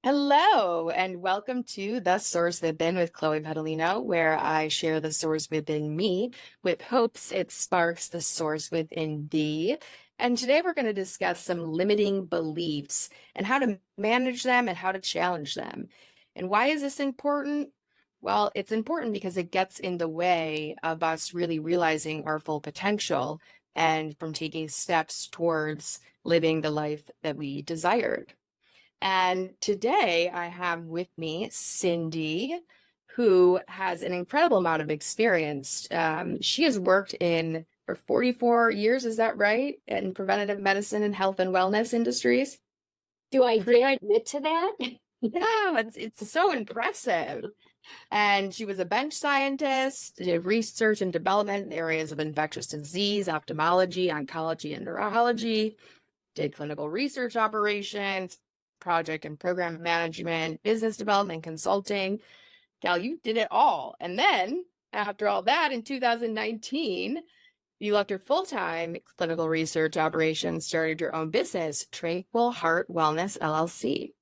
Hello, and welcome to The Source Within with Chloe Pedalino, where I share the source within me with hopes it sparks the source within thee. And today we're going to discuss some limiting beliefs and how to manage them and how to challenge them. And why is this important? Well, it's important because it gets in the way of us really realizing our full potential and from taking steps towards living the life that we desired. And today I have with me Cindy, who has an incredible amount of experience. She has worked in for 44 years, is that right? In preventative medicine and health and wellness industries. Do I dare admit to that? Yeah, it's so impressive. And she was a bench scientist, did research and development in areas of infectious disease, ophthalmology, oncology, and neurology, did clinical research operations, project and program management, business development, consulting. Gal, you did it all. And then after all that, in 2019, you left your full-time clinical research operations, started your own business, Tranquil Heart Wellness LLC.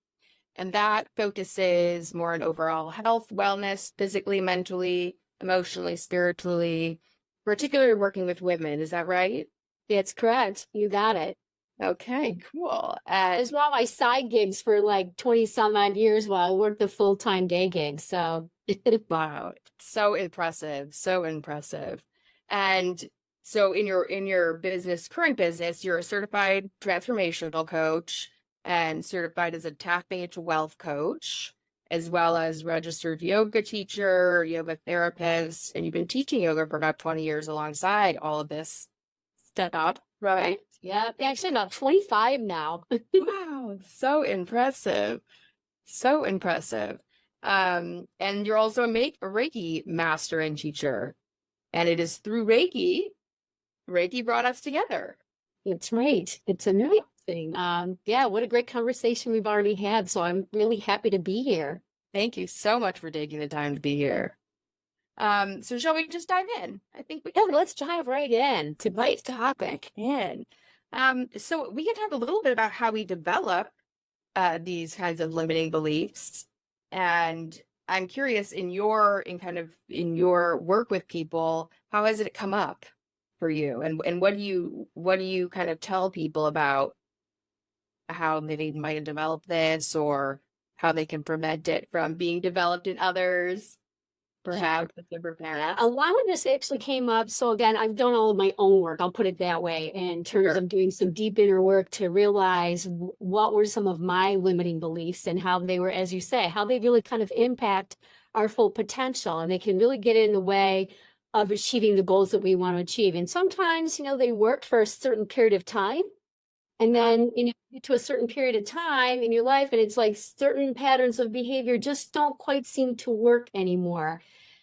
And that focuses more on overall health, wellness, physically, mentally, emotionally, spiritually, particularly working with women. Is that right? That's correct. You got it. Okay, cool. As well, my side gigs for like 20 some odd years while I worked the full-time day gig. So Wow, so impressive, so impressive. And so in your business, current business, you're a certified transformational coach and certified as a tap-based wealth coach, as well as registered yoga teacher, yoga therapist, and you've been teaching yoga for about 20 years alongside all of this stuff, right? yeah, actually about 25 now. Wow, so impressive. So impressive. And you're also a Reiki master and teacher. And it is through Reiki brought us together. It's right. It's amazing. Yeah, what a great conversation we've already had. So I'm really happy to be here. Thank you so much for taking the time to be here. So shall we just dive in? I think we Yeah, let's dive right in to tonight's topic. can. So we can talk a little bit about how we develop these kinds of limiting beliefs. And I'm curious in your work with people, how has it come up for you? And what do you kind of tell people about how they might develop this or how they can prevent it from being developed in others, perhaps if they're parents? A lot of this actually came up. So again, I've done all of my own work. I'll put it that way in terms Sure. of doing some deep inner work to realize what were some of my limiting beliefs and how they were, as you say, how they really kind of impact our full potential. And they can really get in the way of achieving the goals that we want to achieve. And sometimes, they work for a certain period of time. And then, get to a certain period of time in your life, and it's like certain patterns of behavior just don't quite seem to work anymore.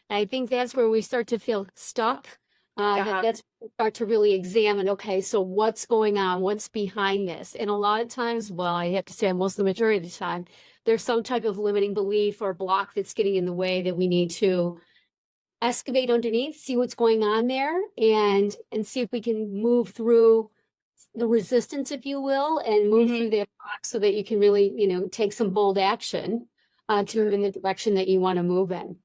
And I think that's where we start to feel stuck. That's when we start to really examine, okay, so what's going on? What's behind this? And a lot of times, well, I have to say most of the majority of the time, there's some type of limiting belief or block that's getting in the way that we need to excavate underneath, see what's going on there, and see if we can move through the resistance, if you will, and move through that box so that you can really, take some bold action to move in the direction that you want to move in.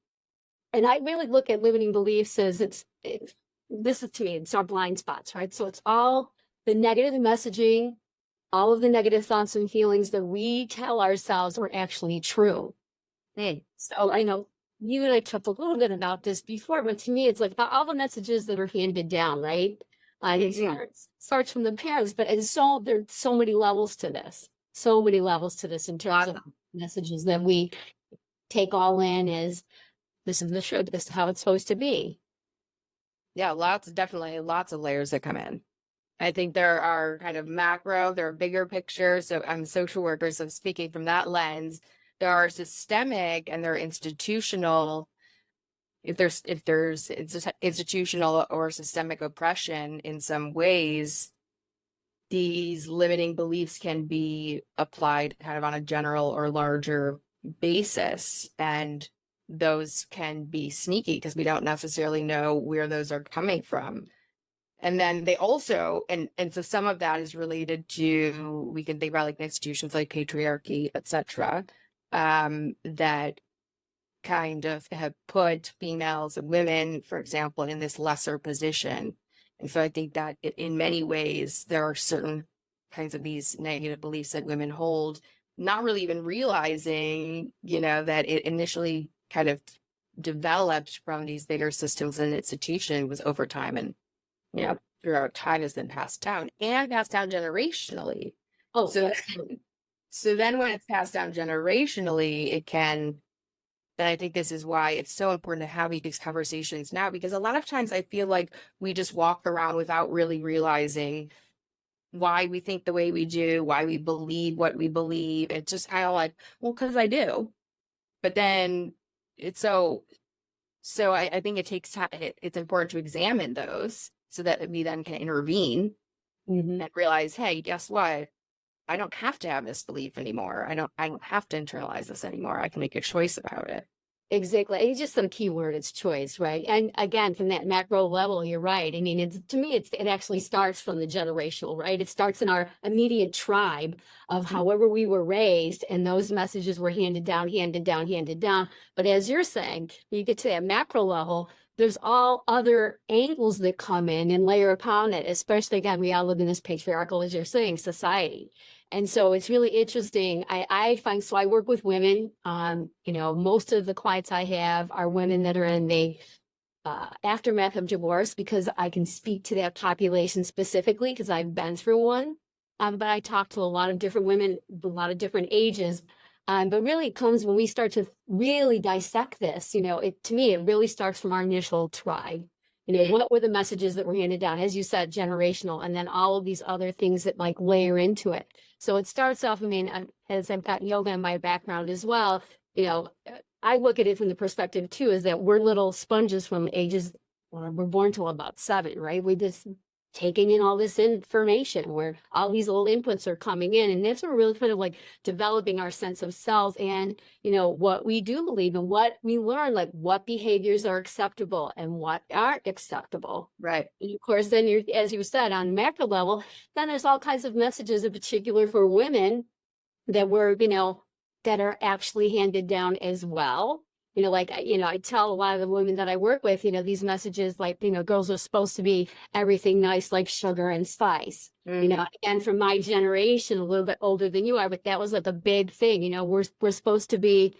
And I really look at limiting beliefs as this is to me, it's our blind spots, right? So it's all the negative messaging, all of the negative thoughts and feelings that we tell ourselves are actually true. So I know you and I talked a little bit about this before, but to me, it's like all the messages that are handed down, right? It starts from the parents, but there's so many levels to this. So many levels to this in terms of messages that we take all in as this is the show, this is how it's supposed to be. Yeah, definitely lots of layers that come in. I think there are kind of there are bigger pictures. So I'm a social worker, so speaking from that lens, there are systemic and there are institutional. If there's institutional or systemic oppression in some ways, these limiting beliefs can be applied kind of on a general or larger basis. And those can be sneaky because we don't necessarily know where those are coming from. And then they also, and so some of that is related to, we can think about like institutions like patriarchy, etc. that kind of have put females and women, for example, in this lesser position. And so I think that in many ways, there are certain kinds of these negative beliefs that women hold, not really even realizing, that it initially kind of developed from these bigger systems and institution was over time and, throughout time has been passed down and passed down generationally. Oh, So, absolutely. so then when it's passed down generationally, then I think this is why it's so important to have these conversations now, because a lot of times I feel like we just walk around without really realizing why we think the way we do, why we believe what we believe. It's just kind of like, well, because I do. But then it's so I think it takes time. It's important to examine those so that we then can intervene Mhm. and realize, hey, guess what? I don't have to have this belief anymore. I don't have to internalize this anymore. I can make a choice about it. Exactly. It's just some keyword, it's choice, right? And again, from that macro level, you're right. I mean, to me, it actually starts from the generational, right? It starts in our immediate tribe of however we were raised, and those messages were handed down, handed down, handed down. But as you're saying, you get to that macro level, there's all other angles that come in and layer upon it, especially again, we all live in this patriarchal, as you're saying, society. And so it's really interesting. I find, so I work with women. Most of the clients I have are women that are in the aftermath of divorce, because I can speak to that population specifically because I've been through one. But I talk to a lot of different women, a lot of different ages. But really it comes when we start to really dissect this, to me, it really starts from our initial tribe. What were the messages that were handed down, as you said, generational, and then all of these other things that like layer into it. So it starts off, I mean, as I've got yoga in my background as well, I look at it from the perspective too, is that we're little sponges from ages, we're born till about 7, right? We just taking in all this information where all these little inputs are coming in. And that's what we're really kind of like developing our sense of self and, what we do believe and what we learn, like what behaviors are acceptable and what aren't acceptable. Right. And of course, then you're, as you said, on macro level, then there's all kinds of messages in particular for women that were, that are actually handed down as well. I tell a lot of the women that I work with, these messages like, girls are supposed to be everything nice, like sugar and spice. And from my generation, a little bit older than you are, but that was like a big thing. We're supposed to be,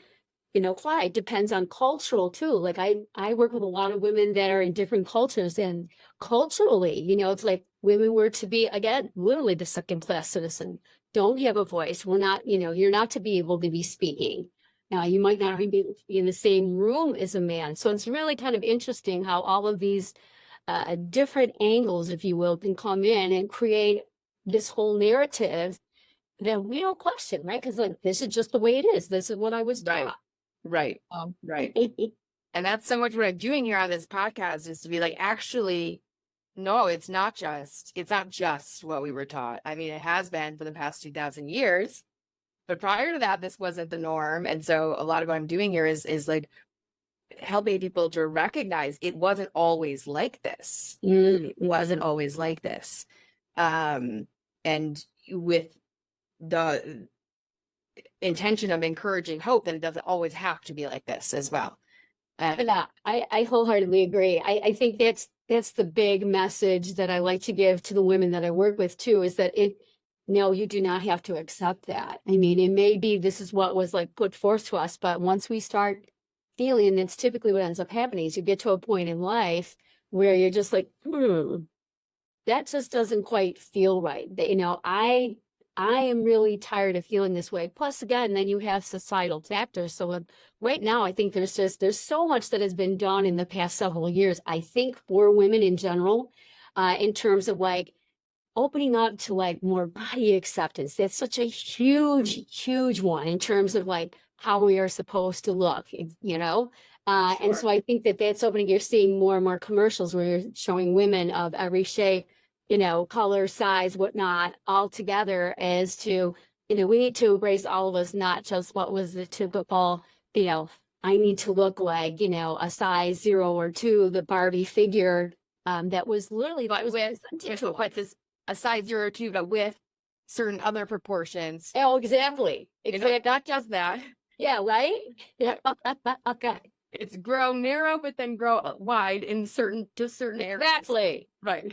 why? It depends on cultural too. Like I work with a lot of women that are in different cultures, and culturally, it's like women were to be, again, literally the second class citizen. Don't have a voice. We're not, you're not to be able to be speaking. Now, you might not even be able to be in the same room as a man. So it's really kind of interesting how all of these different angles, if you will, can come in and create this whole narrative that we don't question, right? Because like this is just the way it is. This is what I was Right. taught. Right. Right. And that's so much what I'm doing here on this podcast is to be like, actually, no, it's not just what we were taught. I mean, it has been for the past 2000 years, but prior to that, this wasn't the norm. And so a lot of what I'm doing here is like helping people to recognize it wasn't always like this. It wasn't always like this. And with the intention of encouraging hope, that it doesn't always have to be like this as well. Yeah, I wholeheartedly agree. I think that's the big message that I like to give to the women that I work with too, is that no, you do not have to accept that. I mean, it may be this is what was like put forth to us, but once we start feeling, and it's typically what ends up happening, is you get to a point in life where you're just like, that just doesn't quite feel right. I am really tired of feeling this way. Plus, again, then you have societal factors. So right now, I think there's so much that has been done in the past several years, I think, for women in general, in terms of like opening up to like more body acceptance. That's such a huge one in terms of like how we are supposed to look, And so I think that that's opening. You're seeing more and more commercials where you're showing women of every shape, color, size, whatnot, all together as to, we need to embrace all of us, not just what was the typical, I need to look like, a size 0 or 2, the Barbie figure. That was literally With a size 0 or 2, but with certain other proportions. Oh, exactly. Not just that. Yeah, right? Yeah. Okay. It's grow narrow, but then grow wide in certain areas. Exactly. Right.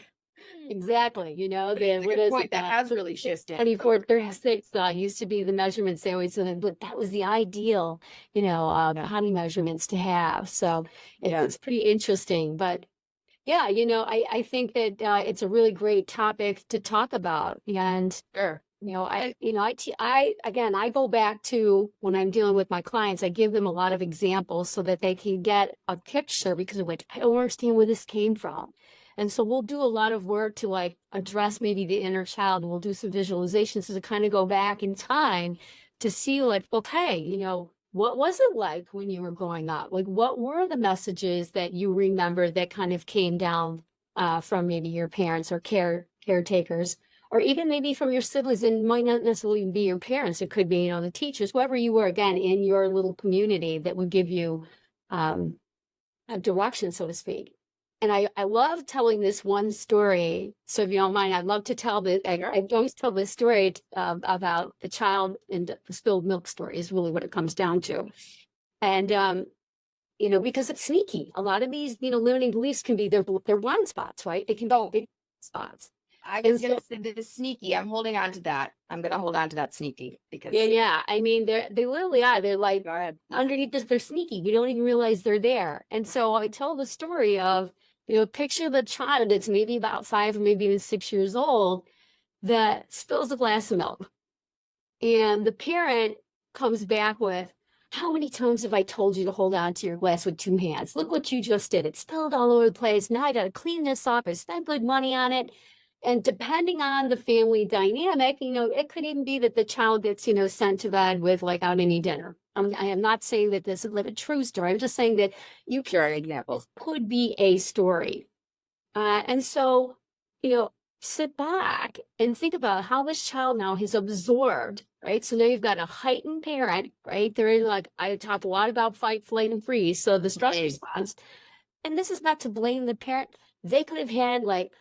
Exactly. You know, But it's the a what good is point. it? That has really shifted. 24, 36 used to be the measurements they always said, but that was the ideal, Yeah. how many measurements to have. So Yeah. it's pretty interesting. But yeah, I think that it's a really great topic to talk about. And Sure. again, I go back to when I'm dealing with my clients, I give them a lot of examples so that they can get a picture because of which I don't understand where this came from. And so we'll do a lot of work to like address maybe the inner child. We'll do some visualizations to kind of go back in time to see like, okay, what was it like when you were growing up? Like, what were the messages that you remember that kind of came down from maybe your parents or caretakers? Or even maybe from your siblings, and it might not necessarily be your parents. It could be, the teachers, whoever you were, again, in your little community that would give you um, a direction, so to speak. And I love telling this one story. So if you don't mind, I'd love to tell this. I always tell this story about the child and the spilled milk story is really what it comes down to. And, because it's sneaky. A lot of these, limiting beliefs can be their blind spots, right? They can be big spots. I And was so gonna say the sneaky. I'm holding on to that. I'm gonna hold on to that sneaky because yeah. I mean, they literally are. They're like go ahead. underneath this, they're sneaky. You don't even realize they're there. And so I tell the story of, picture the child that's maybe about 5 or maybe even 6 years old that spills a glass of milk. And the parent comes back with, how many times have I told you to hold on to your glass with 2 hands? Look what you just did. It spilled all over the place. Now I got to clean this up. I spent good money on it. And depending on the family dynamic, it could even be that the child gets, sent to bed with like out any dinner. I am not saying that this is like a true story. I'm just saying that you Sure, example. this could be a story. And so, sit back and think about how this child now has absorbed, right? So now you've got a heightened parent, right? They're like, I talk a lot about fight, flight, and freeze. So the stress response, and this is not to blame the parent. They could have had like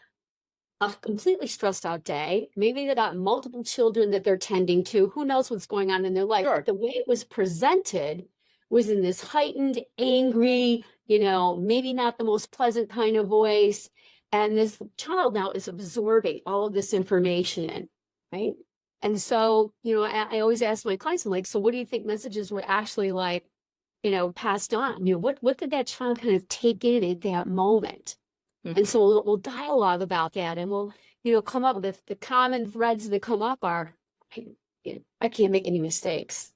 a completely stressed out day. Maybe they got multiple children that they're tending to. Who knows what's going on in their life? Sure. But the way it was presented was in this heightened, angry, maybe not the most pleasant kind of voice. And this child now is absorbing all of this information in, right? And so, I always ask my clients, I'm like, so what do you think messages were actually like, passed on? What did that child kind of take in at that moment? And so we'll dialogue about that and we'll, come up with the common threads that come up are, I can't make any mistakes,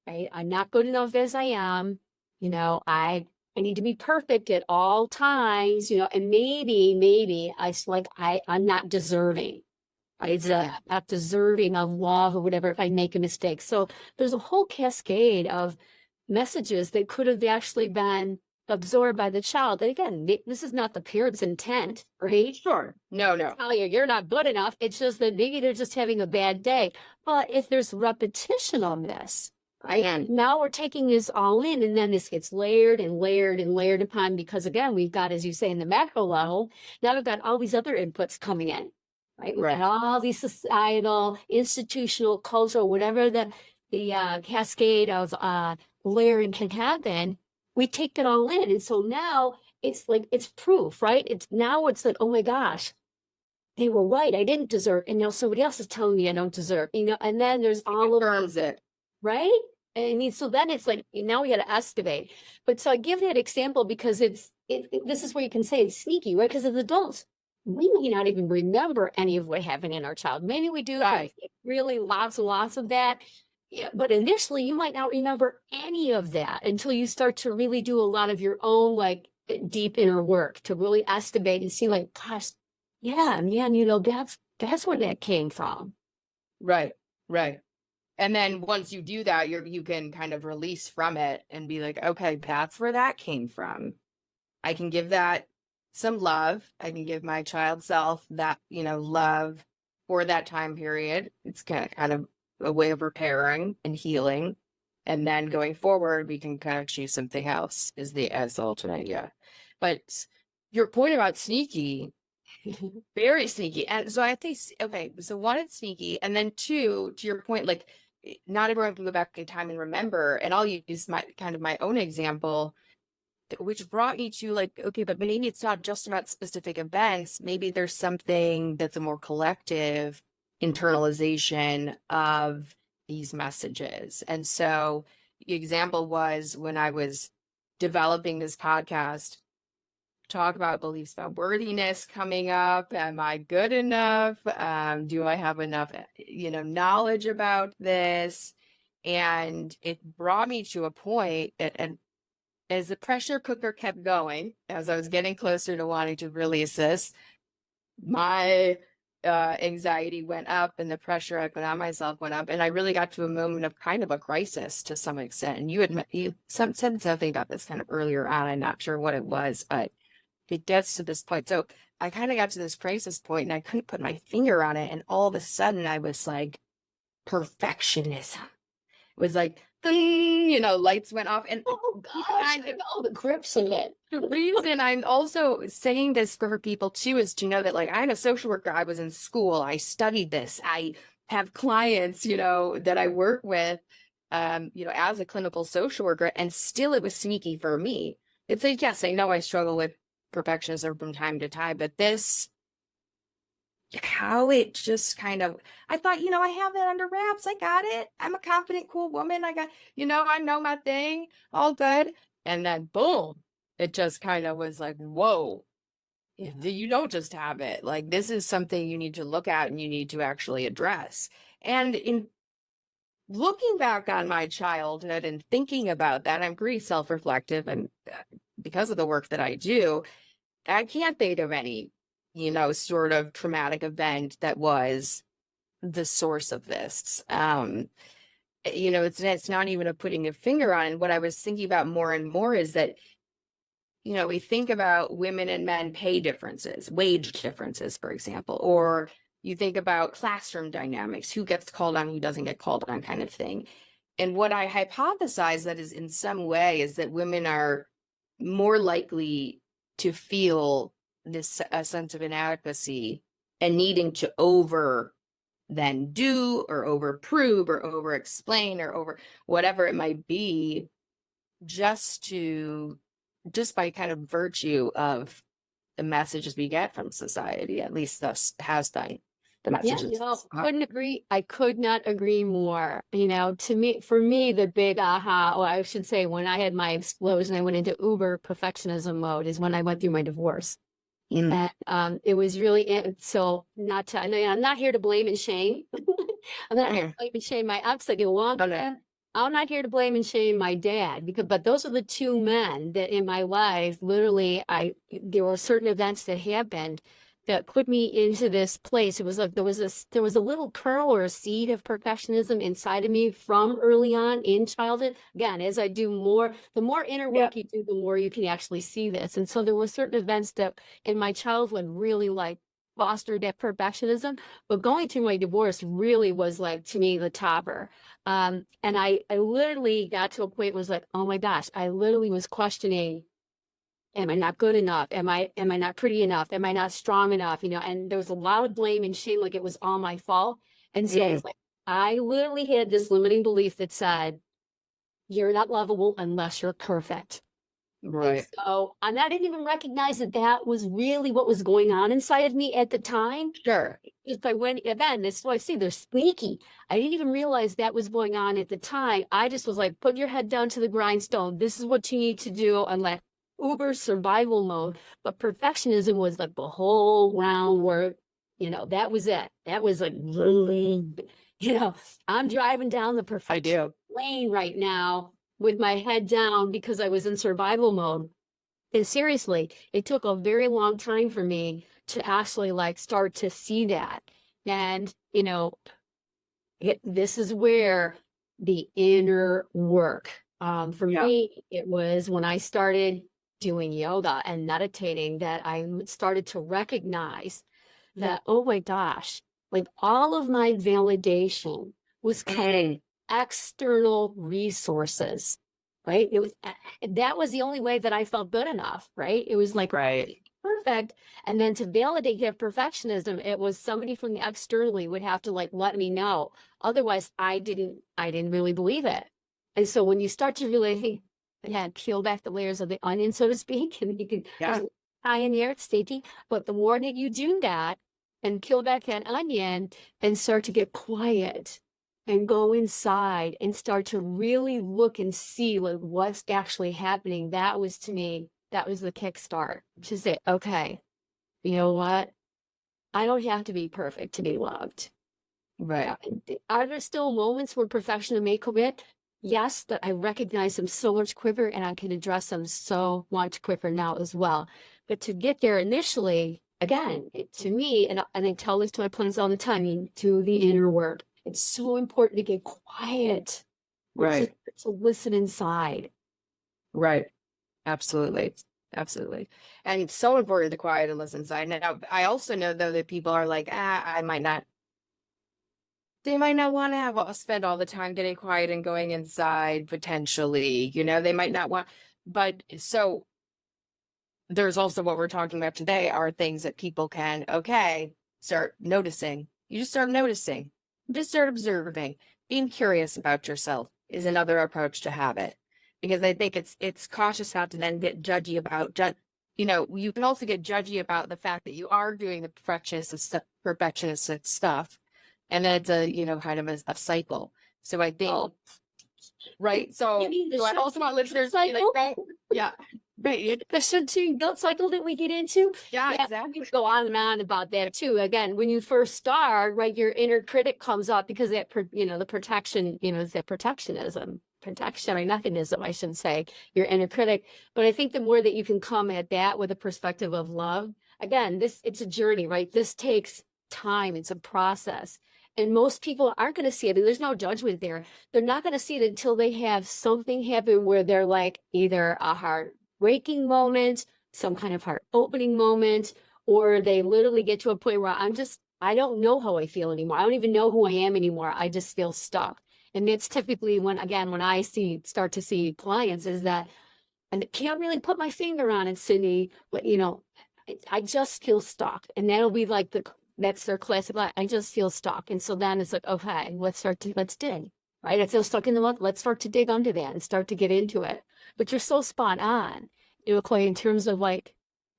right? I'm not good enough as I am. I need to be perfect at all times, and maybe I'm not deserving. It's not deserving of love or whatever if I make a mistake. So there's a whole cascade of messages that could have actually been absorbed by the child. And again, this is not the parent's intent, right? Sure. No, no. Tell you you're not good enough. It's just that maybe they're just having a bad day. But if there's repetition on this, right? And now we're taking this all in, and then this gets layered and layered and layered upon because again, we've got, as you say, in the macro level, now we've got all these other inputs coming in. Right? We've got all these societal, institutional, cultural, whatever the cascade of layering can happen, we take it all in. And so now it's like, it's proof, right? It's like, oh my gosh, they were right. I didn't deserve. And now somebody else is telling me I don't deserve, and then there's all of Confirms it. right. I mean, so then it's like, now we got to escalate. But so I give that example because this is where you can say it's sneaky, right? Because as adults, we may not even remember any of what happened in our child. Maybe we do, Right. really lots and lots of that. Yeah, but initially you might not remember any of that until you start to really do a lot of your own like deep inner work to really estimate and see like, gosh, yeah, man, that's where that came from. Right. Right. And then once you do that, you can kind of release from it and be like, okay, that's where that came from. I can give that some love. I can give my child self that, love for that time period. It's kind of a way of repairing and healing. And then going forward, we can kind of choose something else as the alternate. Yeah. But your point about sneaky, very sneaky. And so I think, okay, so one, it's sneaky. And then two, to your point, like not everyone can go back in time and remember. And I'll use my own example, which brought me to like, okay, but maybe it's not just about specific events. Maybe there's something that's a more collective internalization of these messages. And so the example was when I was developing this podcast, talk about beliefs about worthiness coming up. Am I good enough? Do I have enough, knowledge about this? And it brought me to a point that, and as the pressure cooker kept going, as I was getting closer to wanting to release this, my anxiety went up and the pressure I put on myself went up. And I really got to a moment of kind of a crisis to some extent. And you said something about this kind of earlier on. I'm not sure what it was, but it gets to this point. So I kind of got to this crisis point and I couldn't put my finger on it. And all of a sudden I was like, perfectionism. It was like, lights went off. And Oh gosh, I know the grips in it. the reason I'm also saying this for people too is to know that, like, I'm a social worker. I was in school. I studied this. I have clients, that I work with, as a clinical social worker, and still it was sneaky for me. It's like, yes, I know I struggle with perfectionism from time to time, but this, how it just kind of, I thought, I have that under wraps. I got it. I'm a confident, cool woman. I know my thing, all good. And then boom, it just kind of was like, whoa, you don't just have it. Like, this is something you need to look at and you need to actually address. And in looking back on my childhood and thinking about that, I'm pretty self-reflective. And because of the work that I do, I can't think of any, sort of traumatic event that was the source of this. It's not even a putting a finger on it. What I was thinking about more and more is that, we think about women and men pay differences, wage differences, for example, or you think about classroom dynamics, who gets called on, who doesn't get called on, kind of thing. And what I hypothesize that is in some way is that women are more likely to feel this a sense of inadequacy and needing to over then do or over prove or over explain or over whatever it might be, just by kind of virtue of the messages we get from society, at least thus has been the Yeah, messages. couldn't agree. I could not agree more. For me, the big aha, or I should say, when I had my explosion, I went into uber perfectionism mode is when I went through my divorce. Mm. And it was really, so I'm not here to blame and shame. I'm not here to blame and shame my ex. Like, I'm not here to blame and shame my dad but those are the two men that in my life, literally, there were certain events that happened that put me into this place. It was like there was a little kernel or a seed of perfectionism inside of me from early on in childhood. Again, as I do more, the more inner work you do, the more you can actually see this. And so there were certain events that in my childhood really like fostered that perfectionism. But going through my divorce really was like, to me, the topper. And I literally got to a point was like, oh my gosh, I literally was questioning, am I not good enough? Am I not pretty enough? Am I not strong enough? And there was a lot of blame and shame, like it was all my fault. And so it's like, I literally had this limiting belief that said, you're not lovable unless you're perfect. Right. So I didn't even recognize that was really what was going on inside of me at the time. Sure. If I went, then that's why I say they're sneaky. I didn't even realize that was going on at the time. I just was like, put your head down to the grindstone. This is what you need to do, and like uber survival mode. But perfectionism was like the whole round work. That was it. That was like really, I'm driving down the perfection lane right now with my head down because I was in survival mode. And seriously, it took a very long time for me to actually like start to see that. And, this is where the inner work, for me, it was when I started doing yoga and meditating that I started to recognize that, oh my gosh, like all of my validation was coming external resources, right? That was the only way that I felt good enough, right? It was like, Right. perfect. And then to validate that perfectionism, it was somebody from the externally would have to like let me know. Otherwise, I didn't really believe it. And so when you start to really, yeah, peel back the layers of the onion, so to speak, and you can Yeah. tie in there, it's sticky. But the more that you do that and peel back that onion and start to get quiet and go inside and start to really look and see like what's actually happening, that was to me, that was the kickstart to say, okay, you know what? I don't have to be perfect to be loved. Right. Are there still moments where perfection may come in? Yes, but I recognize them so much quicker and I can address them so much quicker now as well. But to get there initially, again, to me, and I tell this to my clients all the time, to the inner work. It's so important to get quiet, Right. to listen inside. Right. Absolutely. Absolutely. And it's so important to quiet and listen inside. Now, I also know though that people are like, they might not want to spend all the time getting quiet and going inside potentially, they might not want, but so there's also what we're talking about today are things that people can, okay, start noticing. You just start noticing, just start observing. Being curious about yourself is another approach to have it. Because I think it's cautious not to then get judgy about, you can also get judgy about the fact that you are doing the perfectionist stuff. And then it's kind of a cycle. So I think, Oh, right. So, you mean the so I also want listeners to be like, cycle? yeah, right. The shunting guilt cycle that we get into. Yeah, Yeah, exactly. we could go on and on about that too. Again, when you first start, right, your inner critic comes up because that, the protection, is that protectionism, protectionary mechanism, I should say, your inner critic. But I think the more that you can come at that with a perspective of love, again, it's a journey, right? This takes time. It's a process. And most people aren't going to see it. And there's no judgment there. They're not going to see it until they have something happen where they're like either a heartbreaking moment, some kind of heart opening moment, or they literally get to a point where I don't know how I feel anymore. I don't even know who I am anymore. I just feel stuck. And it's typically when I start to see clients is that, and I can't really put my finger on it, Cindy, but I just feel stuck. And that'll be like that's their classic line. I just feel stuck. And so then it's like, okay, let's dig, right? I feel stuck in the mud. Let's start to dig under that and start to get into it. But you're so spot on, Clay, in terms of like,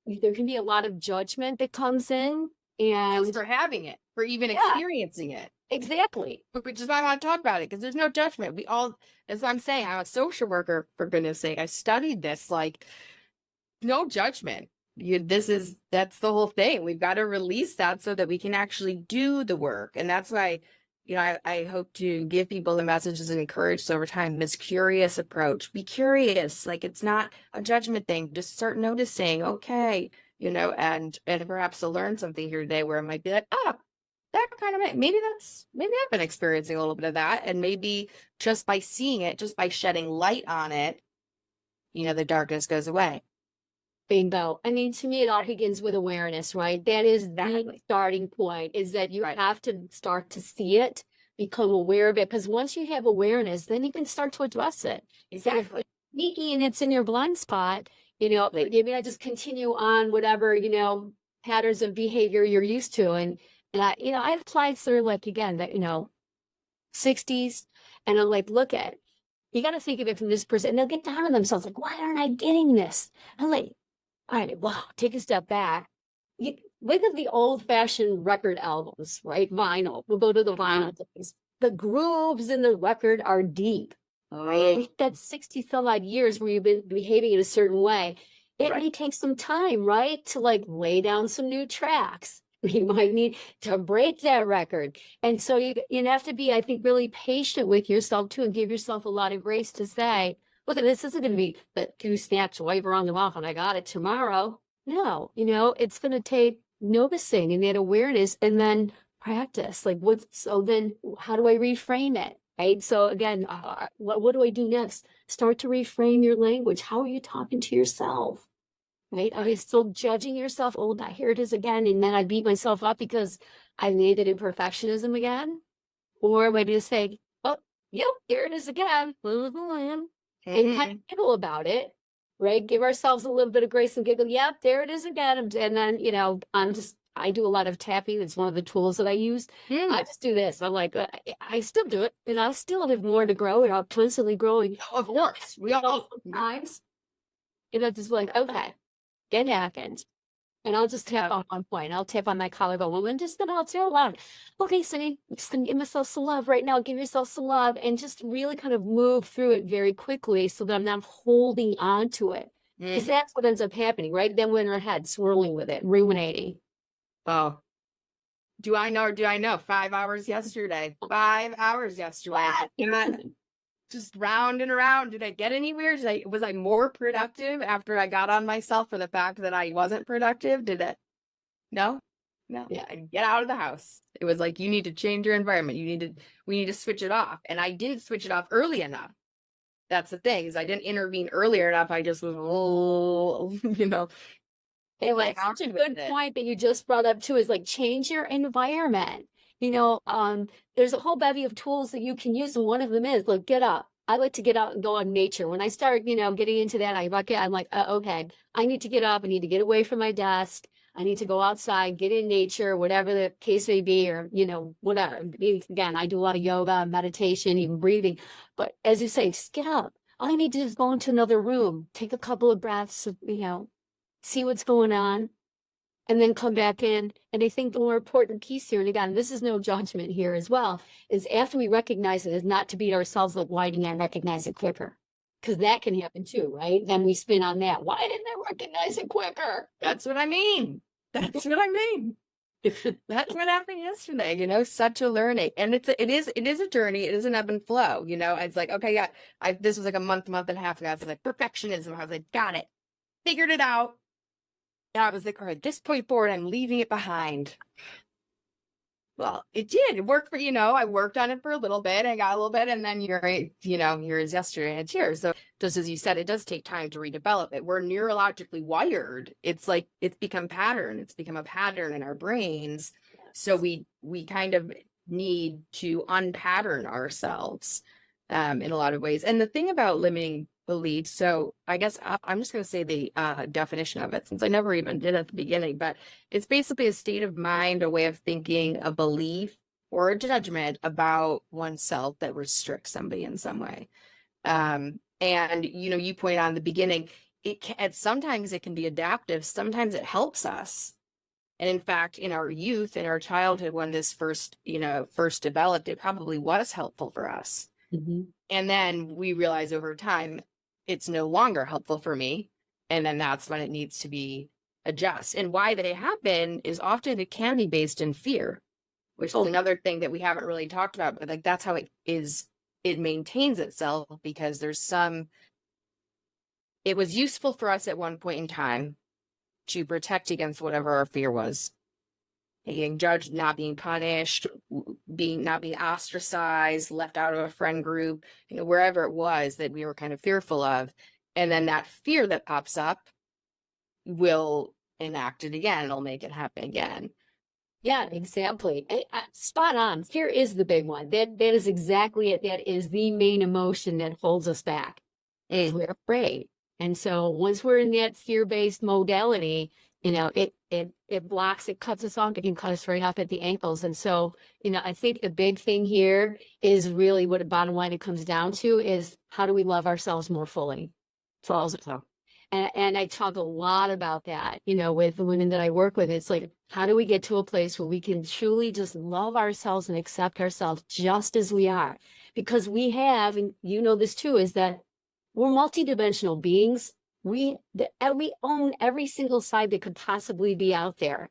there can be a lot of judgment that comes in Just and for having it, for even yeah, experiencing it. exactly. Which is why I want to talk about it, because there's no judgment. We all, as I'm saying, I'm a social worker, for goodness sake. I studied this, like, no judgment. That's the whole thing. We've got to release that so that we can actually do the work. And that's why, I hope to give people the messages and encourage over time this curious approach. Be curious. Like, it's not a judgment thing. Just start noticing, okay, and perhaps to learn something here today where it might be like, that kind of, maybe I've been experiencing a little bit of that. And maybe just by seeing it, just by shedding light on it, the darkness goes away. Bingo. I mean, to me, it all begins with awareness, right? That is the starting point, is that you Right. have to start to see it, become aware of it. Because once you have awareness, then you can start to address it. Exactly. Sneaky and it's in your blind spot, maybe I just continue on whatever, patterns of behavior you're used to. And I have clients that are like, again, that, 60s, and I'm like, look at, you got to think of it from this person, and they'll get down on themselves, like, why aren't I getting this? I'm like, all right, wow, take a step back. You look at the old-fashioned record albums, right? Vinyl. We'll go to the vinyl things. The grooves in the record are deep. Right? That's 60 some odd years where you've been behaving in a certain way. It may take some time, right? To like lay down some new tracks. You might need to break that record. And so you have to be, I think, really patient with yourself too, and give yourself a lot of grace to say, look, this isn't going to be the two snaps wipe around the mouth and I got it tomorrow. No, it's going to take noticing and that awareness and then practice. Like so then how do I reframe it? Right. So again, what do I do next? Start to reframe your language. How are you talking to yourself? Right? Are you still judging yourself? Oh, here it is again. And then I beat myself up because I landed in perfectionism again. Or maybe just say, oh, yep, here it is again. And kind of giggle about it right? Give ourselves a little bit of grace and giggle. Yep, there it is again. And then, I do a lot of tapping. It's one of the tools that I use. I just do this. I'm like, I still do it, and I still have more to grow, and I'm constantly growing. Of course, we all. Times, and I'm just like, okay, get happened. And I'll just tap on one point. I'll tap on my collarbone. And just gonna out loud. Okay, Cindy, just gonna give myself some love right now. Give yourself some love and just really kind of move through it very quickly so that I'm not holding on to it. Because that's what ends up happening, right? Then we're in our head swirling with it, ruminating. Oh, do I know? 5 hours yesterday. 5 hours yesterday. Just round and around. Did I get anywhere? Was I more productive after I got on myself for the fact that I wasn't productive? Did it? No, no. Yeah. I get out of the house. It was like, you need to change your environment. We need to switch it off. And I did switch it off early enough. That's the thing, is I didn't intervene earlier enough. I just was, It was such a good point that you just brought up too, is like change your environment. There's a whole bevy of tools that you can use, and one of them is like get up. I like to get out and go on nature. When I start, getting into that, I'm like, okay, I need to get up. I need to get away from my desk. I need to go outside, get in nature, whatever the case may be, or whatever. Again, I do a lot of yoga, meditation, even breathing. But as you say, just get up. All I need to do is go into another room, take a couple of breaths, see what's going on, and then come back in. And I think the more important piece here, and again, this is no judgment here as well, is after we recognize it, is not to beat ourselves up. Why didn't I recognize it quicker? Because that can happen too, right? Then we spin on that. Why didn't I recognize it quicker? That's what I mean. That's what happened yesterday, such a learning. And it is a journey. It is an ebb and flow, it's like, okay, yeah, this was like a month and a half ago. I was like, perfectionism. I was like, got it. Figured it out. And I was like, all right, at this point forward, I'm leaving it behind. Well, it did. It worked for, I worked on it for a little bit. I got a little bit, and then yours yesterday and it's yours. So just as you said, it does take time to redevelop it. We're neurologically wired. It's like, it's become pattern. It's become a pattern in our brains. So we kind of need to unpattern ourselves in a lot of ways. And the thing about limiting beliefs, so I guess I'm just going to say the definition of it, since I never even did at the beginning, but it's basically a state of mind, a way of thinking, a belief or a judgment about oneself that restricts somebody in some way. And you pointed out in the beginning, sometimes it can be adaptive, sometimes it helps us. And in fact, in our youth, in our childhood, when this first developed, it probably was helpful for us. Mm-hmm. And then we realize over time, it's no longer helpful for me. And then that's when it needs to be adjusted. And why that it happen is often it can be based in fear, which is another thing that we haven't really talked about, but like that's how it maintains itself, because it was useful for us at one point in time to protect against whatever our fear was. Being judged, not being punished, not being ostracized, left out of a friend group, wherever it was that we were kind of fearful of. And then that fear that pops up will enact it again. It'll make it happen again. Yeah, exactly. Spot on. Fear is the big one. That is exactly it. That is the main emotion that holds us back. We're afraid. And so once we're in that fear-based modality, it blocks, it cuts us off. It can cut us right off at the ankles. And so, I think the big thing here is really what the bottom line it comes down to is, how do we love ourselves more fully? And I talk a lot about that, with the women that I work with. It's like, how do we get to a place where we can truly just love ourselves and accept ourselves just as we are? Because we have, and this too, is that we're multidimensional beings. We own every single side that could possibly be out there.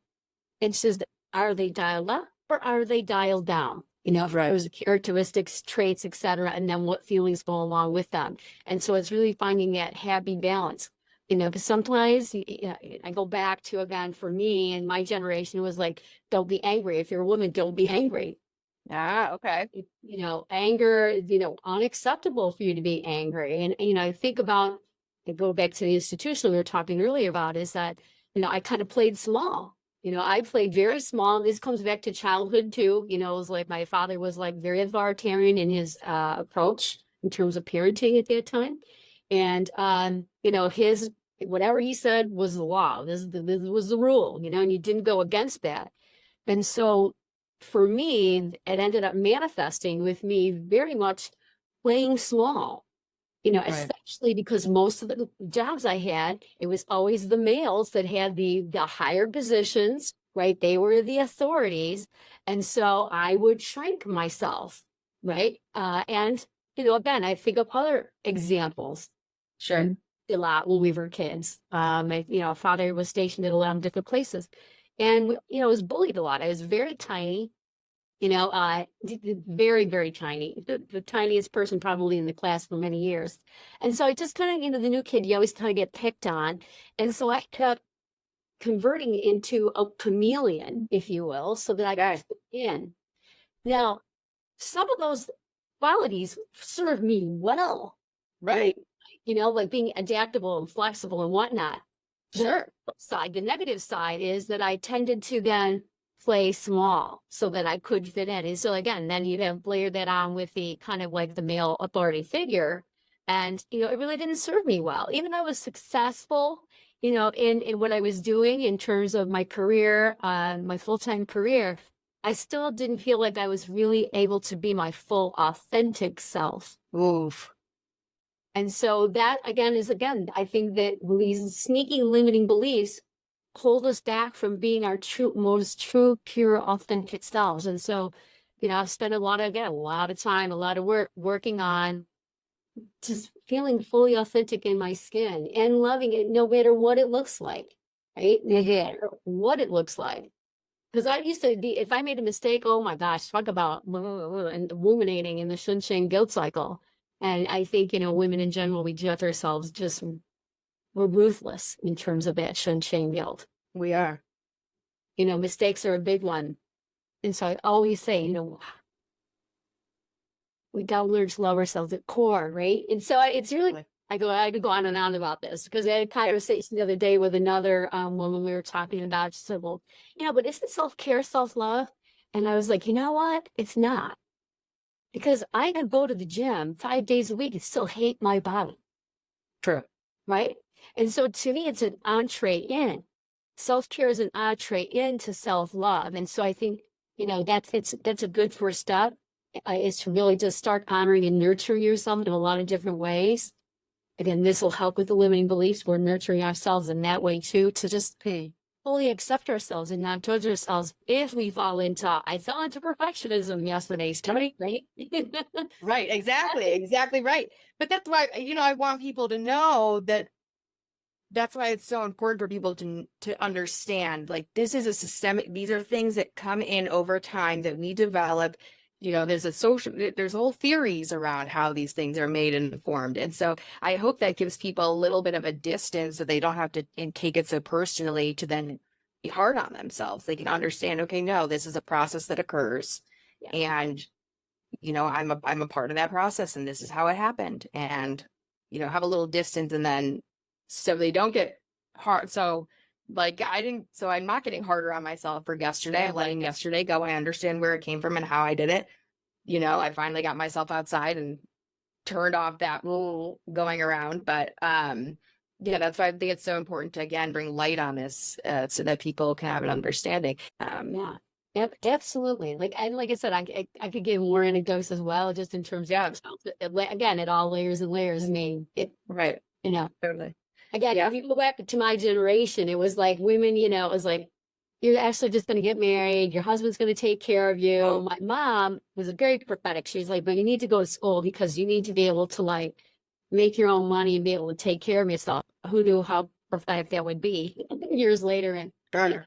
It's just, are they dialed up or are they dialed down? If there's characteristics, traits, etc., and then what feelings go along with them. And so it's really finding that happy balance. Because sometimes I go back to, again, for me and my generation, it was like, don't be angry. If you're a woman, don't be angry. Ah, okay. Anger, unacceptable for you to be angry. And, I think about, I go back to the institution we were talking earlier about, is that, I kind of played small. I played very small. This comes back to childhood too. It was like my father was like very authoritarian in his approach in terms of parenting at that time. And, you know, his, whatever he said was the law. This was the rule, you know, and you didn't go against that. And so for me, it ended up manifesting with me very much playing small, you know, Right. especially because most of the jobs I had, it was always the males that had the higher positions, right? They were the authorities. And so I would shrink myself, right? And, you know, again, I think of other examples Sure. a lot when we were kids. You know, father was stationed at a lot of different places. And, you know, I was bullied a lot. I was very tiny, you know, very, very tiny, the tiniest person probably in the class for many years. And so I just kind of, you know, the new kid, you always kind of get picked on. And so I kept converting into a chameleon, if you will, so that I could Okay. fit in. Now, some of those qualities serve me well, Right. you know, like being adaptable and flexible and whatnot. Sure. The negative side is that I tended to then play small so that I could fit in. And so again, then you'd have layered that on with the kind of like the male authority figure. And, you know, it really didn't serve me well. Even though I was successful, you know, in what I was doing in terms of my career, my full-time career, I still didn't feel like I was really able to be my full authentic self. Oof. And so that again is again, I think that these sneaky limiting beliefs hold us back from being our true, most true, pure, authentic selves. And so, you know, I've spent a lot of time, a lot of work working on just feeling fully authentic in my skin and loving it no matter what it looks like, right? No matter what it looks like. Because I used to be, if I made a mistake, oh my gosh, talk about and ruminating in the shun shame guilt cycle. And I think, you know, women in general, we judge ourselves just, we're ruthless in terms of that shun shame guilt. We are. You know, mistakes are a big one. And so I always say, you know, we got to learn to love ourselves at core, right? And so it's really, Like, I could go on and on about this because I had a conversation the other day with another woman we were talking about. She said, well, you know, but isn't self-care self-love? And I was like, you know what? It's not. Because I can go to the gym 5 days a week and still hate my body, true. right? And so to me, it's an entree in. Self-care is an entree into self-love. And so I think, you know, that's a good first step is to really just start honoring and nurturing yourself in a lot of different ways. Again, this will help with the limiting beliefs. We're nurturing ourselves in that way too, to just Hey. fully accept ourselves and not judge ourselves if we fall into, I fell into perfectionism yesterday, Tony, right? Right. Exactly. Exactly right. But that's why, I want people to know that that's why it's so important for people to understand, like, this is a systemic, these are things that come in over time that we develop. There's whole theories around how these things are made and formed. And so I hope that gives people a little bit of a distance so they don't have to and take it so personally to then be hard on themselves. They can understand, okay, no, this is a process that occurs. Yeah. And I'm a part of that process, and this is how it happened. And have a little distance, and then so they don't get hard. So like I'm not getting harder on myself for yesterday. I'm letting yesterday go. I understand where it came from and how I did it. I finally got myself outside and turned off that rule going around. But yeah, that's why I think it's so important to again bring light on this so that people can have an understanding. Yeah. Yep, absolutely. Like I said, I could give more anecdotes as well, just in terms Yeah. of again, it all layers and layers. I mean, Right. you know, Totally. again, Yeah. if you go back to my generation, it was like women, you know, it was like you're actually just going to get married. Your husband's going to take care of you. Oh. My mom was very prophetic. She's like, but you need to go to school because you need to be able to like make your own money and be able to take care of yourself. Who knew how prophetic that would be years later? And Burner.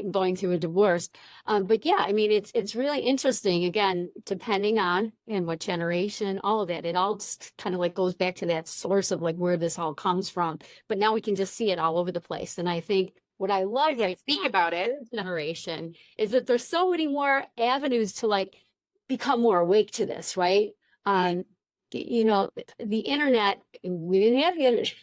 going through a divorce. But yeah, I mean, it's really interesting. Again, depending on and what generation, all of that, it all just kind of like goes back to that source of like where this all comes from. But now we can just see it all over the place. And I think what I love right Speak about it. generation is that there's so many more avenues to like become more awake to this, right? the internet, we didn't have the internet,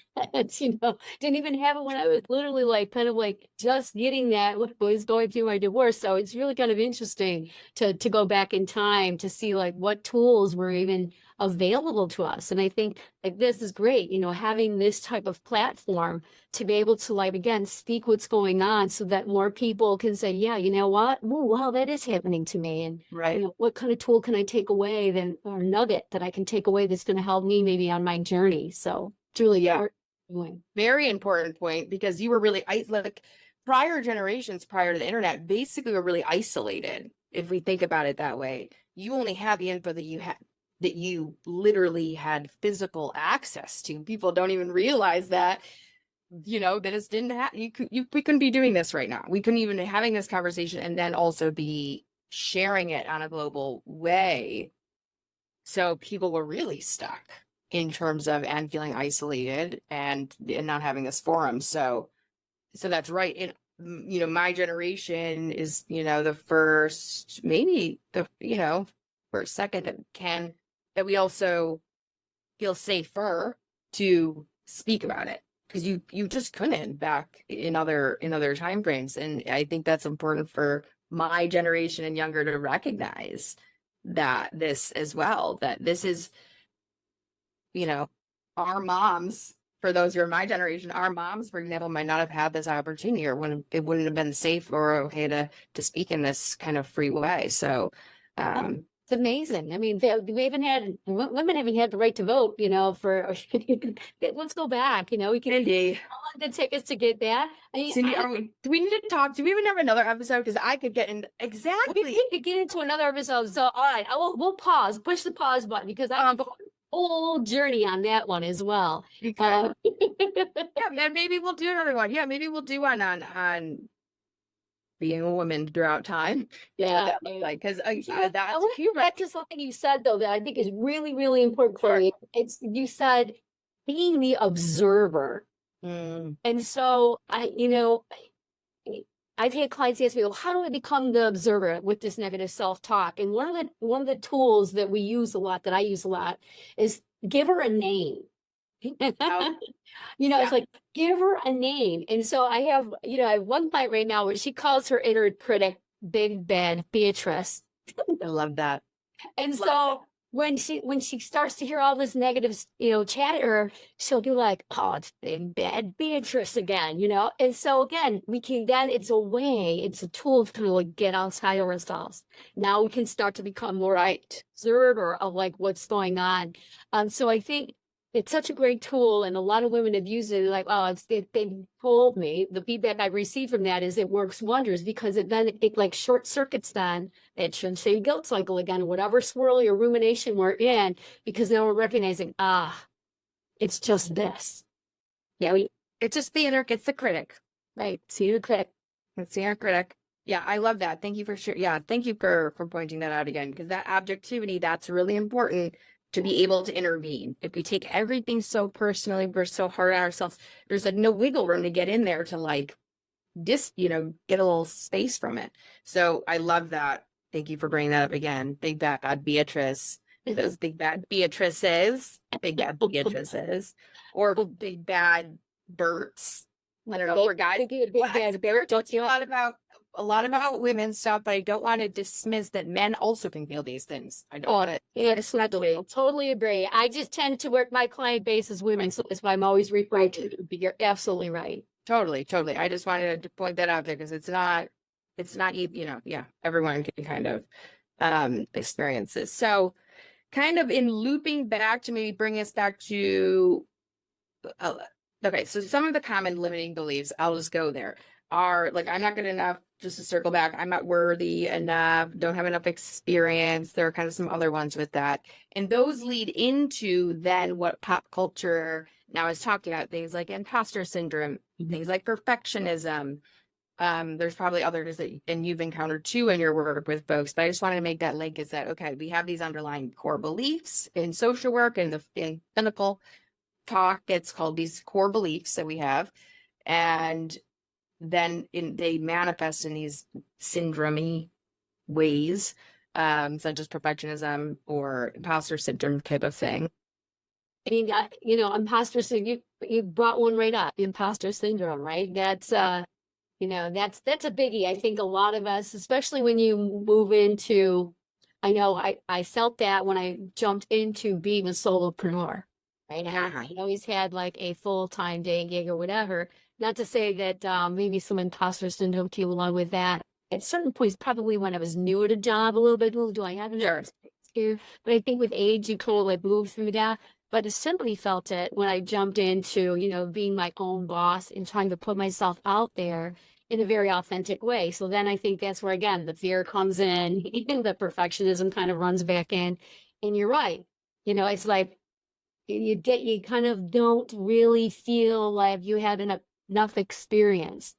didn't even have it when I was literally like kind of like just getting that what was going through my divorce. So it's really kind of interesting to go back in time to see like what tools were even available to us. And I think like this is great, having this type of platform to be able to like again speak what's going on so that more people can say, yeah, you know what? Oh, wow, that is happening to me. And Right. what kind of tool can I take away then, or nugget that I can take away that's going to help me maybe on my journey? So it's really Yeah. doing. Very important point, because you were really like prior generations prior to the internet basically were really isolated. If we think about it that way, you only had the info that you literally had physical access to. People don't even realize that, that it didn't have, we couldn't be doing this right now. We couldn't even be having this conversation and then also be sharing it on a global way. So people were really stuck in terms of and feeling isolated and not having this forum. So that's right. And my generation is, the first, maybe the, first, second that we also feel safer to speak about it, because you just couldn't back in other time frames. And I think that's important for my generation and younger to recognize that this as well, that this is, our moms, for those who are my generation, our moms, for example, might not have had this opportunity, or it wouldn't have been safe or okay to speak in this kind of free way. So, It's amazing. I mean, we even had women haven't had the right to vote, for let's go back, we can Cindy, how long did it take us to get that? I mean, Cindy, do we need to talk? Do we even have another episode? Because I could get in exactly. we could get into another episode. So, all right, we'll pause, push the pause button because I have a whole journey on that one as well. Yeah, and maybe we'll do another one. Yeah, maybe we'll do one on being a woman throughout time. Yeah, like because that's I want to back to something you said though that I think is really, really important, Chloe. It's you said being the observer, and so I've had clients ask me, "Well, how do I become the observer with this negative self-talk?" And one of the tools that we use a lot, that I use a lot, is give her a name. It's like give her a name. And so I have one client right now where she calls her inner critic Big Bad Beatrice. I love that. And so when she starts to hear all this negative, chat at her, she'll be like, "Oh, it's Big Bad Beatrice again," And so again, it's a tool to kind of like get outside of ourselves. Now we can start to become more observer of like what's going on. So I think it's such a great tool, and a lot of women have used it. Like, oh, they told me the feedback I received from that is it works wonders, because it like short circuits then that shouldn't say guilt cycle again, whatever swirly or rumination we're in, because then we're recognizing, it's just this. Yeah, it's just the inner, it's the critic. Right. See the critic. It's the inner critic. Yeah, I love that. Thank you for sure. Yeah, thank you for pointing that out again, because that objectivity, that's really important to be able to intervene. If we take everything so personally, we're so hard on ourselves, there's like no wiggle room to get in there to like get a little space from it. So I love that. Thank you for bringing that up again. Big bad Beatrice. Those big bad Beatrices, big bad Beatrices, or big bad Berts. I don't know. Or guys, big bad Bert. Don't you a lot about women's stuff, but I don't want to dismiss that men also can feel these things. I don't want it. Yeah, it's not the way. Totally agree. I just tend to work my client base as women, so that's why I'm always referring to. You're absolutely right. Totally. I just wanted to point that out there, because it's not, everyone can kind of experience this. So kind of in looping back to maybe bring us back to, okay, so some of the common limiting beliefs, I'll just go there, are like, I'm not good enough, just to circle back, I'm not worthy enough, don't have enough experience. There are kind of some other ones with that. And those lead into then what pop culture now is talking about, things like imposter syndrome, things like perfectionism. There's probably others that, and you've encountered too in your work with folks, but I just wanted to make that link, is that, okay, we have these underlying core beliefs in social work and in clinical talk, it's called these core beliefs that we have. And then they manifest in these syndrome-y ways such as perfectionism or imposter syndrome type of thing. I mean, you know, imposter syndrome, you brought one right up, imposter syndrome, right? That's, you know, that's a biggie. I think a lot of us, especially when you move into, I know I felt that when I jumped into being a solopreneur, right? I always had like a full-time day gig or whatever. Not to say that maybe some imposter syndrome came along with that. At certain points, probably when I was new at a job a little bit, well, do I have Sure. enough to? But I think with age, you kind of like move through that. But I simply felt it when I jumped into, you know, being my own boss and trying to put myself out there in a very authentic way. So then I think that's where, again, the fear comes in, even the perfectionism kind of runs back in. And you're right. You know, it's like you kind of don't really feel like you had enough experience.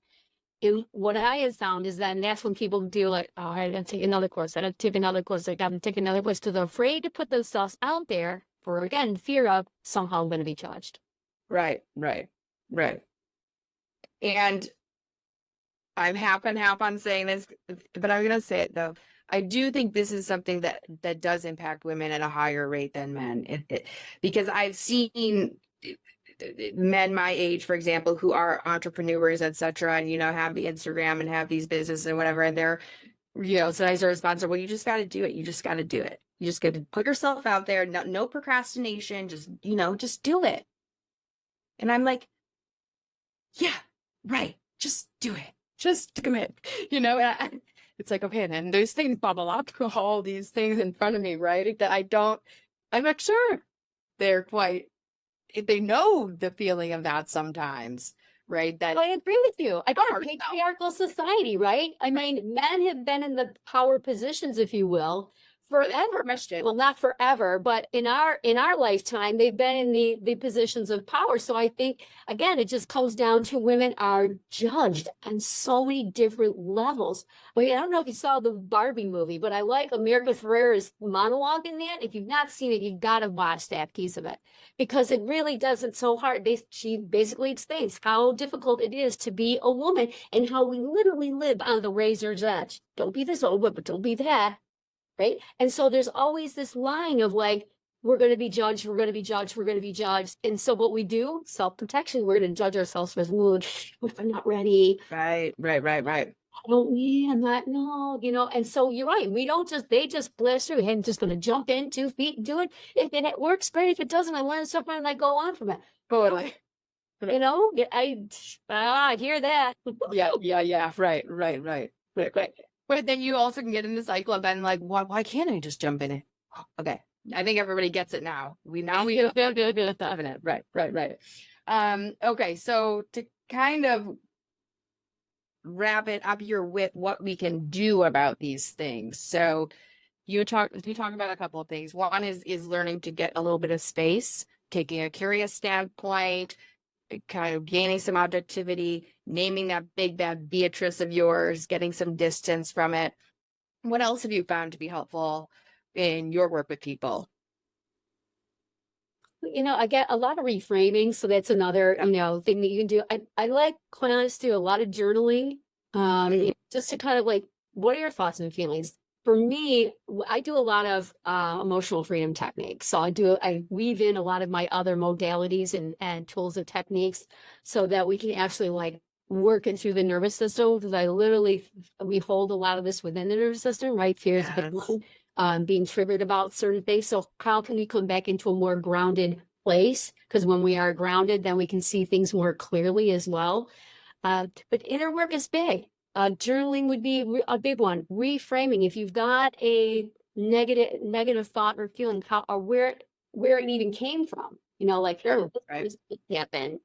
And what I have found is that that's when people do like, oh, I gotta take another course, I gotta take another course, I gotta take another course, because they're afraid to put themselves out there for, again, fear of somehow I'm going to be judged. Right, right, right. And I'm half and half on saying this, but I'm gonna say it though. I do think this is something that does impact women at a higher rate than men. Because I've seen men my age, for example, who are entrepreneurs, etc., and have the Instagram and have these businesses and whatever, and they're sometimes a response well, you just got to do it. You just got to do it. You just got to put yourself out there. No procrastination. Just do it. And I'm like, yeah, right. Just do it. Just commit. It's like, okay, then those things bubble up, all these things in front of me, right? That I'm not sure they know the feeling of that sometimes, right? That I agree with you. I got a patriarchal society, right? I mean, men have been in the power positions, if you will, forever. Well, not forever, but in our lifetime, they've been in the positions of power. So I think, again, it just comes down to women are judged on so many different levels. I mean, I don't know if you saw the Barbie movie, but I like America Ferrera's monologue in that. If you've not seen it, you've got to watch that piece of it, because it really does it so hard. She basically explains how difficult it is to be a woman and how we literally live on the razor's edge. Don't be this old, but don't be that. Right. And so there's always this line of like, we're going to be judged, we're going to be judged, we're going to be judged. And so what we do, self-protection, we're going to judge ourselves as, if I'm not ready. Right. Oh, yeah, I'm not, no, and so you're right. They just blast through. I'm just going to jump in 2 feet and do it. If it works, great. If it doesn't, I learn something and I go on from it. Totally. I hear that. Yeah. Right. But then you also can get in the cycle of then like, why can't I just jump in it? Okay. I think everybody gets it now. We have it. Right. Okay. So to kind of wrap it up here with what we can do about these things. So you talk about a couple of things. One is learning to get a little bit of space, taking a curious standpoint, kind of gaining some objectivity, naming that big bad Beatrice of yours, getting some distance from it. What else have you found to be helpful in your work with people? I get a lot of reframing, so that's another thing that you can do. I like clients to do a lot of journaling, just to kind of like, what are your thoughts and feelings? For me, I do a lot of emotional freedom techniques. So I weave in a lot of my other modalities and tools and techniques so that we can actually like work it through the nervous system, because we hold a lot of this within the nervous system, right? Fears, being triggered about certain things. So how can we come back into a more grounded place? Because when we are grounded, then we can see things more clearly as well. But inner work is big. Journaling would be a big one. Reframing. If you've got a negative thought or feeling, or where it even came from, like, this happened.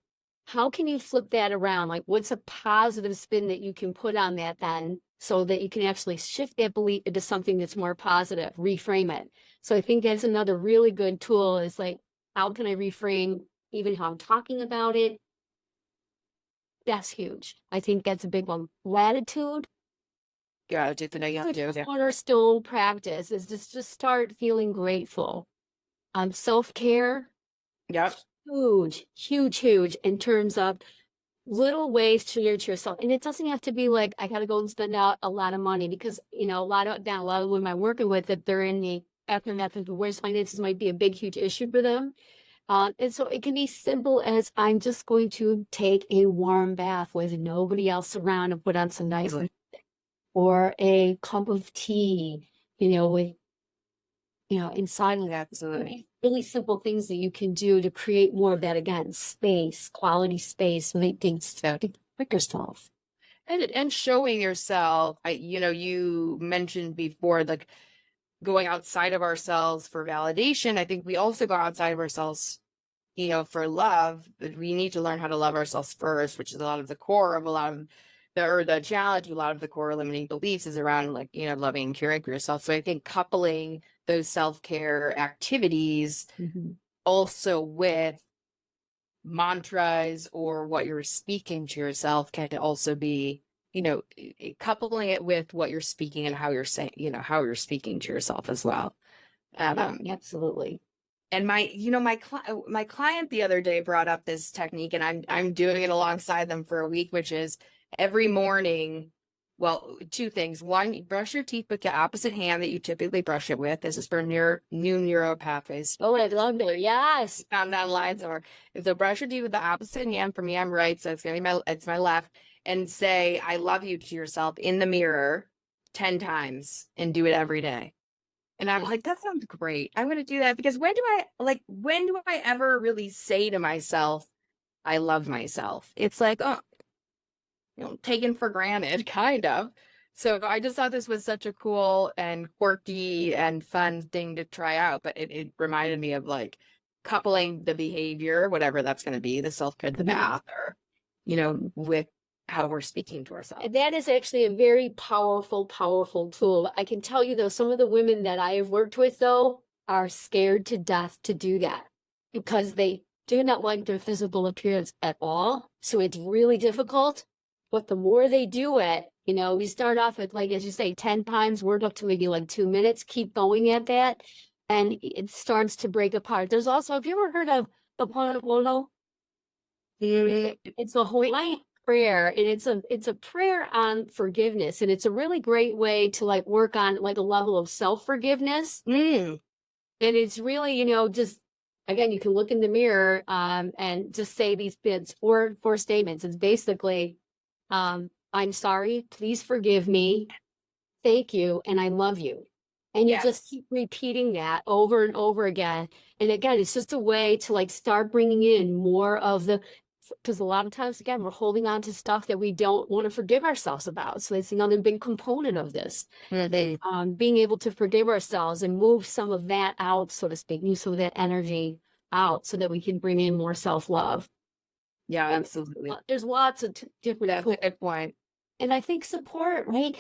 How can you flip that around? Like, what's a positive spin that you can put on that then, so that you can actually shift that belief into something that's more positive, reframe it. So I think that's another really good tool, is like, how can I reframe even how I'm talking about it? That's huge. I think that's a big one. Gratitude. Cornerstone practice is just start feeling grateful. Self-care. Yep. Huge in terms of little ways to nurture yourself. And it doesn't have to be like, I got to go and spend out a lot of money because, a lot of the women I'm working with that they're in the aftermath of divorce, finances might be a big, huge issue for them. And so it can be simple as I'm just going to take a warm bath with nobody else around and put on some nice music, or a cup of tea, with, inside of that. Absolutely. Really simple things that you can do to create more of that, again, space, quality space, make things quick yourself. And showing yourself, you mentioned before, like going outside of ourselves for validation. I think we also go outside of ourselves, for love. But we need to learn how to love ourselves first, which is a lot of the core of a lot of the challenge, a lot of the core limiting beliefs is around like, loving and caring for yourself. So I think coupling those self-care activities also with mantras or what you're speaking to yourself can also be, coupling it with what you're speaking and how you're saying, how you're speaking to yourself as well. Absolutely. And my client the other day brought up this technique, and I'm doing it alongside them for a week, which is every morning. Well, two things. One, you brush your teeth with the opposite hand that you typically brush it with. This is for new neural pathways. Oh, I love it. Yes. Found online somewhere. So brush your teeth with the opposite hand. For me, I'm right, so it's gonna be it's my left. And say I love you to yourself in the mirror 10 times and do it every day. And I'm like, that sounds great. I'm going to do that because when do I ever really say to myself, I love myself? It's like, oh, taken for granted, kind of. So I just thought this was such a cool and quirky and fun thing to try out. But it reminded me of like coupling the behavior, whatever that's going to be, the self-care, the bath, or, with how we're speaking to ourselves. And that is actually a very powerful, powerful tool. I can tell you though, some of the women that I have worked with though are scared to death to do that because they do not like their physical appearance at all. So it's really difficult. But the more they do it, we start off at, like, as you say, 10 times, work up to maybe like 2 minutes, keep going at that. And it starts to break apart. There's also, have you ever heard of the Ho'oponopono? It's a Hawaiian prayer, and it's a prayer on forgiveness, and it's a really great way to like work on like a level of self-forgiveness. And it's really, just again, you can look in the mirror and just say these bits, four statements. It's basically, I'm sorry, please forgive me, thank you, and I love you. And you just keep repeating that over and over again. And again, it's just a way to like start bringing in more of because a lot of times, again, we're holding on to stuff that we don't want to forgive ourselves about. So that's another big component of this. Being able to forgive ourselves and move some of that out, so to speak, move some of that energy out so that we can bring in more self-love. Yeah, absolutely. There's lots of different. That's a good point. And I think support, right?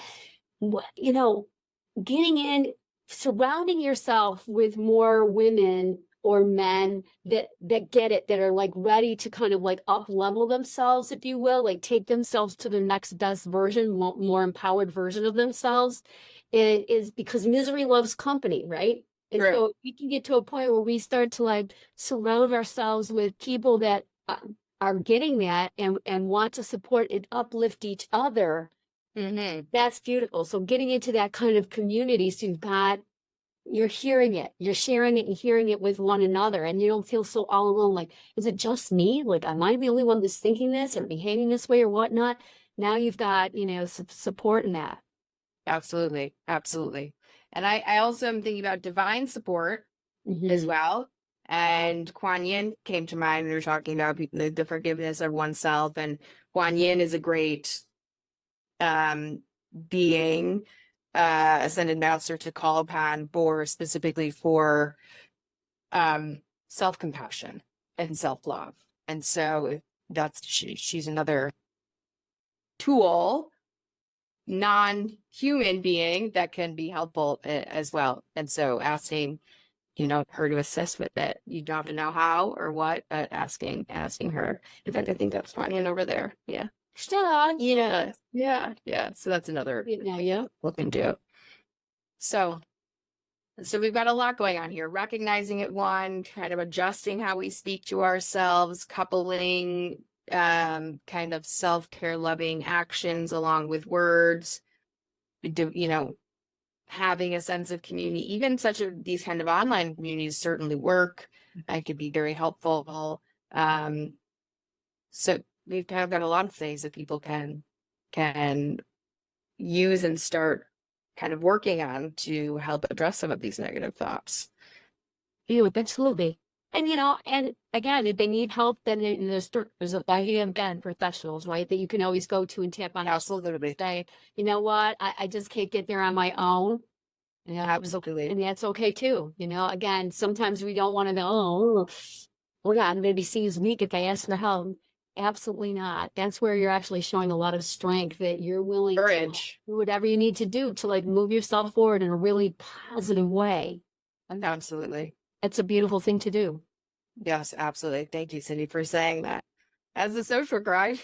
Getting in, surrounding yourself with more women or men that get it, that are like ready to kind of like up level themselves, if you will, like take themselves to the next best version, more empowered version of themselves. It is because misery loves company, right? And so we can get to a point where we start to like surround ourselves with people that are getting that and want to support and uplift each other. That's beautiful. So getting into that kind of community, so you're hearing it, you're sharing it and hearing it with one another, and you don't feel so all alone. Like, is it just me? Like, am I the only one that's thinking this or behaving this way or whatnot? Now you've got, support in that. Absolutely. Absolutely. And I also am thinking about divine support as well. And Kuan Yin came to mind. We were talking about the forgiveness of oneself, and Kuan Yin is a great being, ascended master to call upon specifically for self-compassion and self-love. And so she's another tool, non-human being that can be helpful as well. And so asking, her to assist with it. You don't have to know how or what, but asking her. In fact, I think that's Ryan over there. Yeah. Yeah. So that's another look into. So we've got a lot going on here. Recognizing it, one, kind of adjusting how we speak to ourselves, coupling kind of self-care loving actions along with words, having a sense of community, even these kind of online communities certainly work. It could be very helpful. Um, so we've kind of got a lot of things that people can use and start kind of working on to help address some of these negative thoughts. Yeah, absolutely. And and again, if they need help, then there's again professionals, right? That you can always go to and tap on. Absolutely. Say, you know what, I just can't get there on my own. Yeah, Absolutely. and that's okay too. Again, sometimes we don't want to know, oh God, maybe seems weak if I ask for help. Absolutely not. That's where you're actually showing a lot of strength, that you're willing to Courage. do whatever you need to do to like move yourself forward in a really positive way. Absolutely. It's a beautiful thing to do. Yes, absolutely. Thank you, Cindy, for saying that. As a social guy,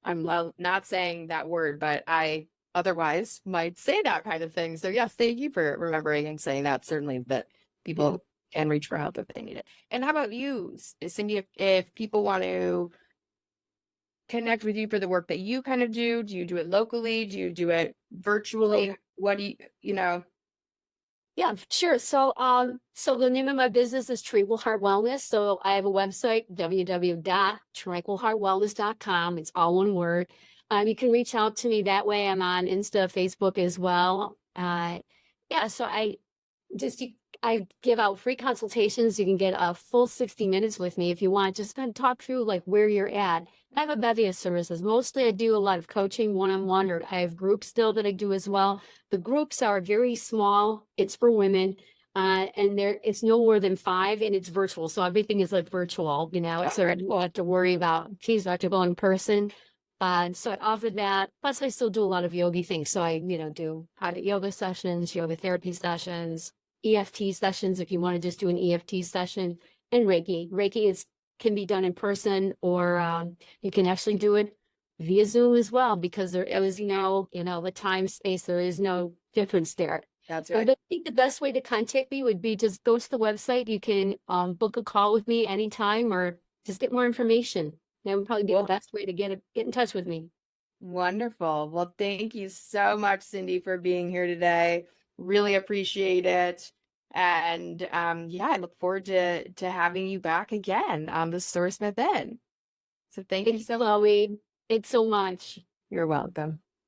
I'm not saying that word, but I otherwise might say that kind of thing. So yes, thank you for remembering and saying that. Certainly that people can reach for help if they need it. And how about you, Cindy, if people want to connect with you for the work that you kind of do you do it locally? Do you do it virtually? What do you? Yeah, sure. So the name of my business is Tranquil Heart Wellness. So I have a website, www.tranquilheartwellness.com. It's all one word. You can reach out to me that way. I'm on Insta, Facebook as well. Yeah, so I give out free consultations. You can get a full 60 minutes with me if you want. Just kind of talk through like where you're at. I have a bevy of services. Mostly I do a lot of coaching one-on-one, or I have groups still that I do as well. The groups are very small. It's for women. And it's no more than 5, and it's virtual. So everything is like virtual, so I don't have to worry about, geez, I have to go in person. So I offer that. Plus I still do a lot of yogi things. So I, do private yoga sessions, yoga therapy sessions, EFT sessions, if you want to just do an EFT session, and Reiki. Can be done in person, or you can actually do it via Zoom as well, because there is the time space, there is no difference there. That's But right. I think the best way to contact me would be just go to the website. You can book a call with me anytime, or just get more information. That would probably be the best way to get in touch with me. Wonderful. Well, thank you so much, Cindy, for being here today. Really appreciate it. And yeah, I look forward to having you back again on the Source Within. So thank you Thanks, so much. Chloe. Thanks so much. You're welcome.